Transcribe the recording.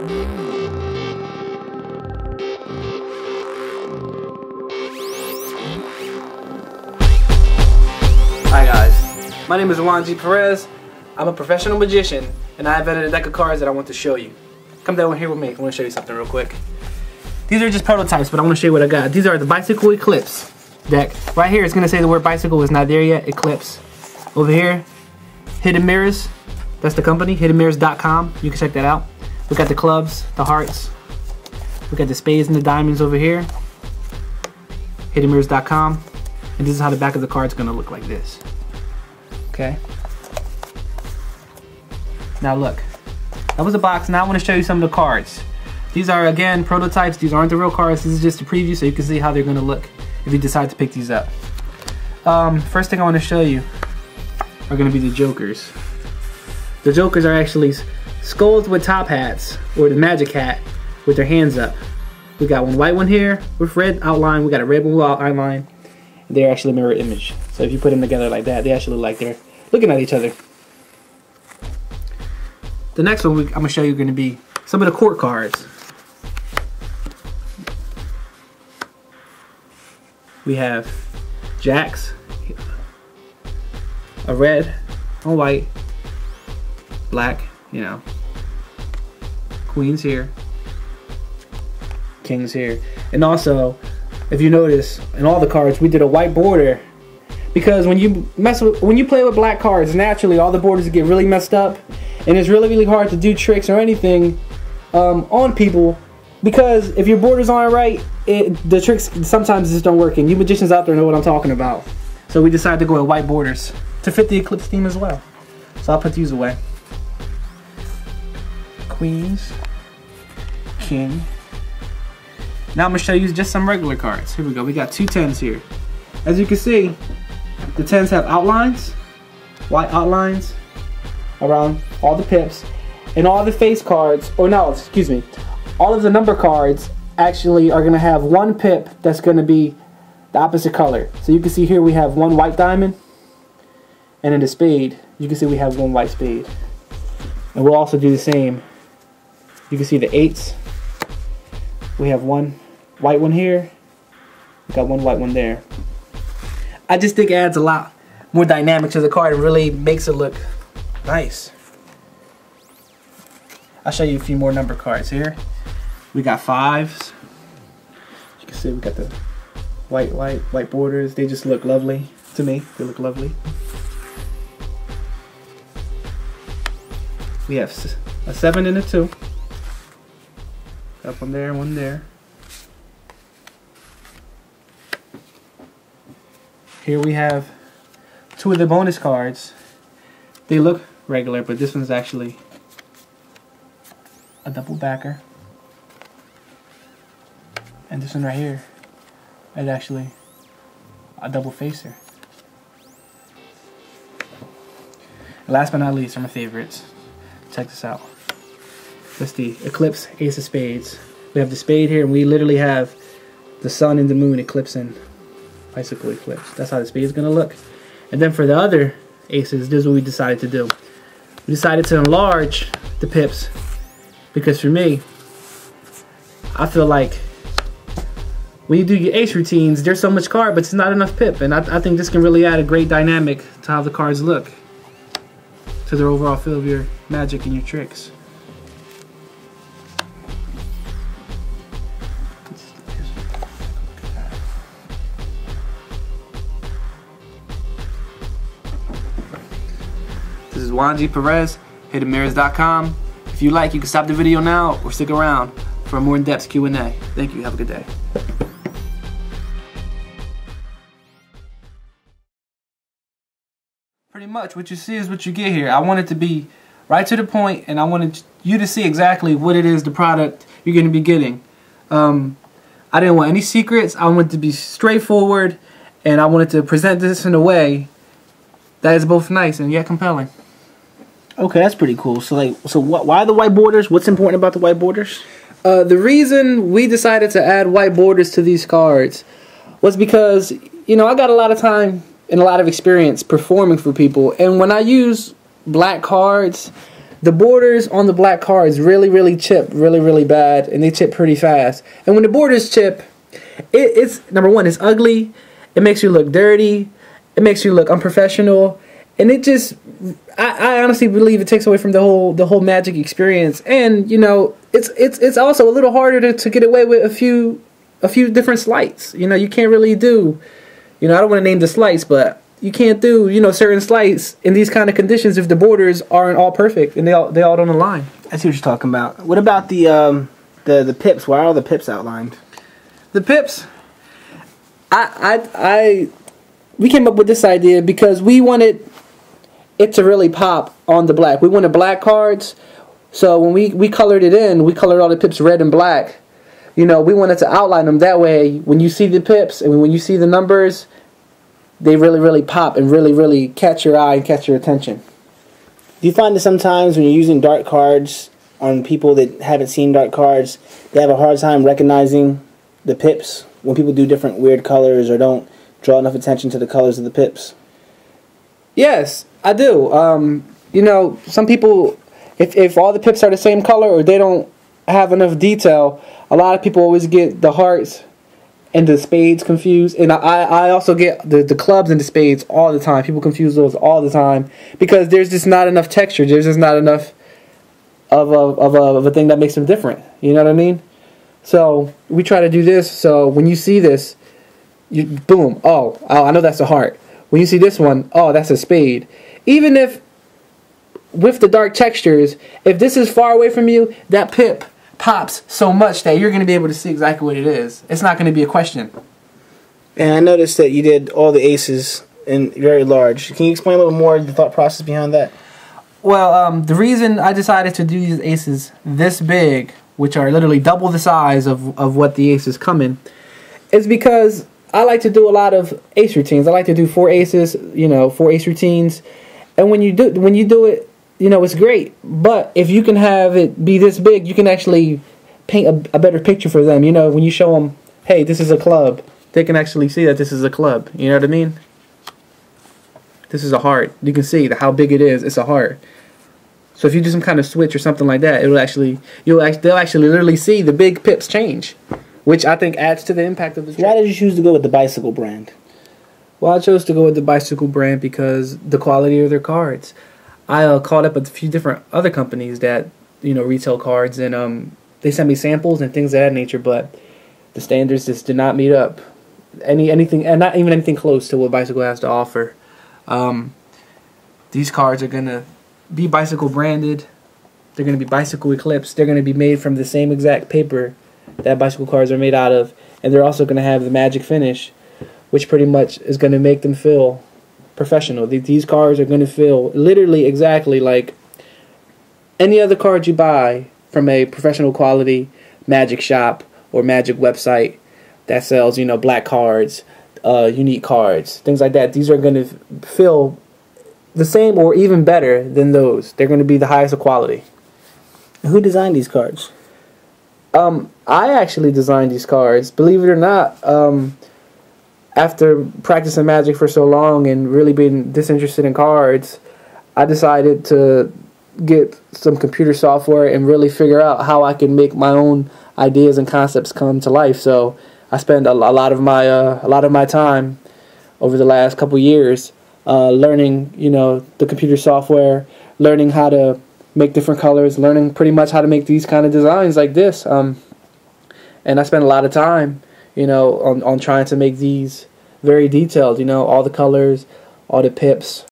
Hi guys, my name is Juan G. Perez. I'm a professional magician and I've edited a deck of cards that I want to show you. Come down here with me, I want to show you something real quick. These are just prototypes, but I want to show you what I got. These are the Bicycle Eclipse deck. Right here it's going to say the word bicycle is not there yet, Eclipse. Over here, Hidden Mirrors, that's the company, hiddenmirrors.com, you can check that out. We got the clubs, the hearts, we got the spades and the diamonds over here, hiddenmirrors.com. And this is how the back of the card's gonna look, like this. Okay. Now look, that was the box. Now I want to show you some of the cards. These are again prototypes. These aren't the real cards. This is just a preview, so you can see how they're gonna look if you decide to pick these up. First thing I want to show you are gonna be the jokers. The jokers are actually skulls with top hats, or the magic hat with their hands up. We got one white one here with red outline. We got a red one with outline. They're actually a mirror image. So if you put them together like that, they actually look like they're looking at each other. The next one I'm going to show you are going to be some of the court cards. We have jacks, a red, a white, black, you know, queens here, kings here, and also, if you notice, in all the cards, we did a white border because when you play with black cards, naturally all the borders get really messed up, and it's really hard to do tricks or anything on people because if your borders aren't right, the tricks sometimes just don't work. And you magicians out there know what I'm talking about. So we decided to go with white borders to fit the Eclipse theme as well. So I'll put these away. Queens, king. Now I'm going to show you just some regular cards. Here we go. We got two 10s here. As you can see, the 10s have outlines, white outlines around all the pips, and all the face cards, or no, excuse me, all of the number cards actually are going to have one pip that's going to be the opposite color. So you can see here we have one white diamond, and in the spade, you can see we have one white spade. And we'll also do the same. You can see the 8s. We have one white one here. We got one white one there. I just think it adds a lot more dynamic to the card and really makes it look nice. I'll show you a few more number cards here. We got 5s. You can see we got the white borders. They just look lovely to me. They look lovely. We have a 7 and a 2. Got one there and one there. Here we have 2 of the bonus cards. They look regular, but this one's actually a double backer. And this one right here is actually a double facer. And last but not least are my favorites. Check this out. That's the Eclipse Ace of Spades. We have the spade here, and we literally have the sun and the moon eclipsing Bicycle Eclipse. That's how the spade is going to look. And then for the other aces, this is what we decided to do. We decided to enlarge the pips because for me, I feel like when you do your ace routines, there's so much card, but it's not enough pip. And I think this can really add a great dynamic to how the cards look, to the overall feel of your magic and your tricks. This is Juan G. Perez, hiddenmirrors.com. If you like, you can stop the video now or stick around for a more in-depth Q&A. Thank you. Have a good day. Pretty much what you see is what you get here. I want it to be right to the point, and I wanted you to see exactly what it is, the product you're going to be getting. I didn't want any secrets. I wanted to be straightforward, and I wanted to present this in a way that is both nice and yet compelling. Okay, that's pretty cool. So why the white borders? What's important about the white borders? The reason we decided to add white borders to these cards was because, you know, I got a lot of time and a lot of experience performing for people, and when I use black cards, the borders on the black cards really chip really bad, and they chip pretty fast. And when the borders chip, it's number one, it's ugly. It makes you look dirty. It makes you look unprofessional, and it just, I honestly believe it takes away from the whole Magic experience. And you know, it's also a little harder to get away with a few different slights. You know, you can't really do, you know, I don't want to name the slights, but you can't do, you know, certain slights in these kind of conditions if the borders aren't all perfect and they all don't align. I see what you're talking about. What about the pips? Why are all the pips outlined? The pips, we came up with this idea because we wanted it to really pop on the black. We wanted black cards, so when we colored it in, we colored all the pips red and black. You know, we wanted to outline them that way. When you see the pips and when you see the numbers, they really pop and really catch your eye and catch your attention. Do you find that sometimes when you're using dark cards on people that haven't seen dark cards, they have a hard time recognizing the pips when people do different weird colors or don't draw enough attention to the colors of the pips? Yes, I do. You know, some people, if all the pips are the same color or they don't have enough detail, a lot of people always get the hearts and the spades confused. And I also get the clubs and the spades all the time. People confuse those all the time because there's just not enough texture. There's just not enough of a thing that makes them different. You know what I mean? So we try to do this. So when you see this, you boom, oh, I know that's a heart. When you see this one, oh, that's a spade. Even if with the dark textures, if this is far away from you, that pip pops so much that you're going to be able to see exactly what it is. It's not going to be a question. And I noticed that you did all the aces in very large. Can you explain a little more the thought process behind that? Well, the reason I decided to do these aces this big, which are literally double the size of what the aces come in, is because I like to do a lot of ace routines. I like to do 4 aces, you know, 4 ace routines. And when you do it, you know, it's great. But if you can have it be this big, you can actually paint a better picture for them. You know, when you show them, hey, this is a club, they can actually see that this is a club. You know what I mean? This is a heart. You can see how big it is. It's a heart. So if you do some kind of switch or something like that, they'll actually literally see the big pips change, which I think adds to the impact of the trick. Why did you choose to go with the Bicycle brand? Well, I chose to go with the Bicycle brand because the quality of their cards. I called up a few different other companies that, you know, retail cards, and they sent me samples and things of that nature, but the standards just did not meet up. Anything, and not even anything close to what Bicycle has to offer. These cards are gonna be Bicycle branded. They're gonna be Bicycle Eclipse. They're gonna be made from the same exact paper that Bicycle cards are made out of, and they're also gonna have the magic finish, which pretty much is gonna make them feel professional. These cards are gonna feel literally exactly like any other card you buy from a professional quality magic shop or magic website that sells, you know, black cards, unique cards, things like that. These are gonna feel the same or even better than those. They're gonna be the highest of quality. Who designed these cards? I actually designed these cards. Believe it or not, after practicing Magic for so long and really being disinterested in cards, I decided to get some computer software and really figure out how I can make my own ideas and concepts come to life. So I spent a lot of my time over the last couple years learning, you know, the computer software, learning how to make different colors, learning pretty much how to make these kind of designs like this. And I spent a lot of time, you know, on trying to make these very detailed, you know, all the colors, all the pips,